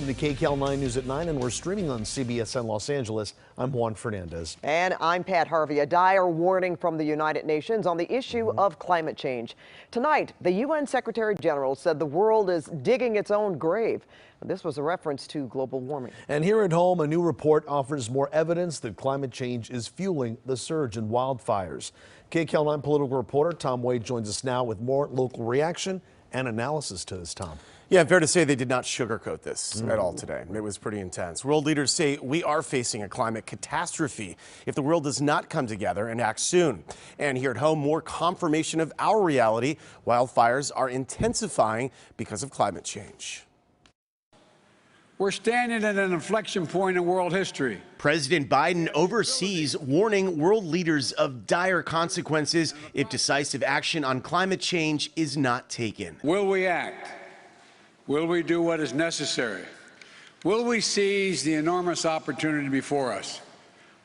to KCAL 9 News at 9, and we're streaming on CBSN Los Angeles. I'm Juan Fernandez. And I'm Pat Harvey. A dire warning from the United Nations on the issue of climate change. Tonight, the UN Secretary General said the world is digging its own grave. This was a reference to global warming. And here at home, a new report offers more evidence that climate change is fueling the surge in wildfires. KCAL 9 political reporter Tom Wade joins us now with more local reaction and analysis to this, Tom. Yeah, fair to say they did not sugarcoat this at all today. It was pretty intense. World leaders say we are facing a climate catastrophe if the world does not come together and act soon. And here at home, more confirmation of our reality. Wildfires are intensifying because of climate change. We're standing at an inflection point in world history. President Biden overseas warning world leaders of dire consequences if decisive action on climate change is not taken. Will we act? Will we do what is necessary? Will we seize the enormous opportunity before us?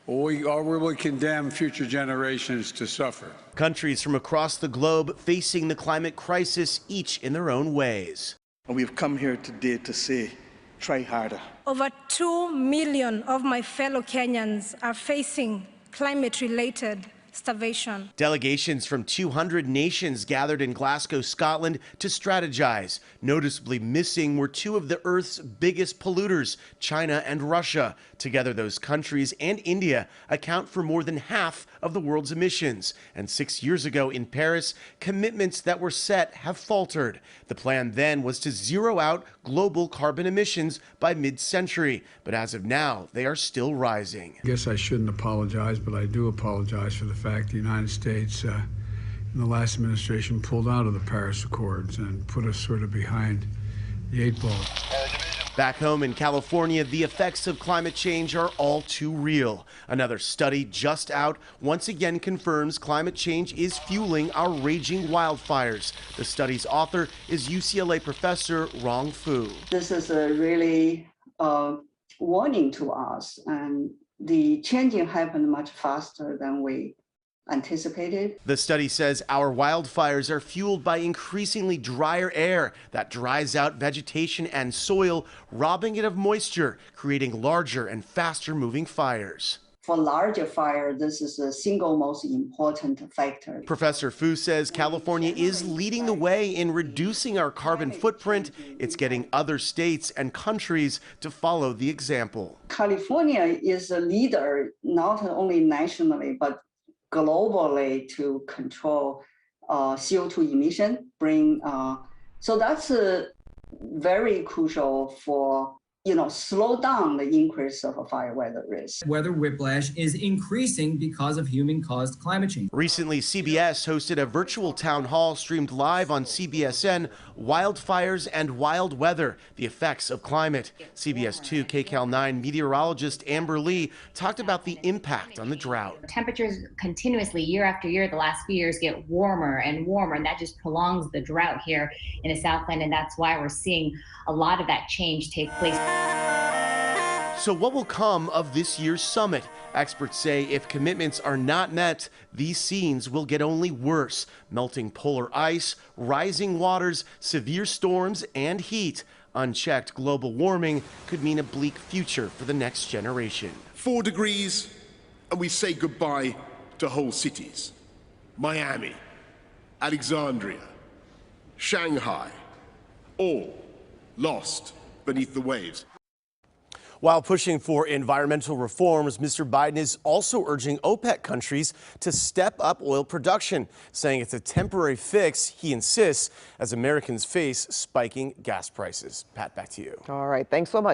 Or will we condemn future generations to suffer? Countries from across the globe facing the climate crisis, each in their own ways. We've come here today to say, try harder. Over 2 million of my fellow Kenyans are facing climate-related starvation. Delegations from 200 nations gathered in Glasgow, Scotland to strategize. Noticeably missing were two of the Earth's biggest polluters, China and Russia. Together, those countries and India account for more than half of the world's emissions. And 6 years ago in Paris, commitments that were set have faltered. The plan then was to zero out global carbon emissions by mid-century. But as of now, they are still rising. I guess I shouldn't apologize, but I do apologize for the fact the United States in the last administration pulled out of the Paris Accords and put us sort of behind the 8 ball. Back home in California, the effects of climate change are all too real. Another study just out once again confirms climate change is fueling our raging wildfires. The study's author is UCLA professor Rong Fu. This is a really warning to us, and the changing happened much faster than we anticipated. The study says our wildfires are fueled by increasingly drier air that dries out vegetation and soil, robbing it of moisture, creating larger and faster moving fires. For larger fire, this is the single most important factor. Professor Fu says California is leading the way in reducing our carbon footprint. It's getting other states and countries to follow the example. California is a leader, not only nationally, but globally, to control CO2 emission. So that's very crucial for slow down the increase of a fire weather risk. Weather whiplash is increasing because of human-caused climate change. Recently, CBS hosted a virtual town hall streamed live on CBSN, Wildfires and Wild Weather, the effects of climate. CBS 2 KCAL 9 meteorologist Amber Lee talked about the impact on the drought. Temperatures continuously, year after year, the last few years get warmer and warmer, and that just prolongs the drought here in the Southland, and that's why we're seeing a lot of that change take place. So what will come of this year's summit? Experts say if commitments are not met, these scenes will get only worse. Melting polar ice, rising waters, severe storms, and heat. Unchecked global warming could mean a bleak future for the next generation. 4 degrees, and we say goodbye to whole cities. Miami, Alexandria, Shanghai, all lost beneath the waves. While pushing for environmental reforms, Mr. Biden is also urging OPEC countries to step up oil production, saying it's a temporary fix, he insists, as Americans face spiking gas prices. Pat, back to you. All right. Thanks so much.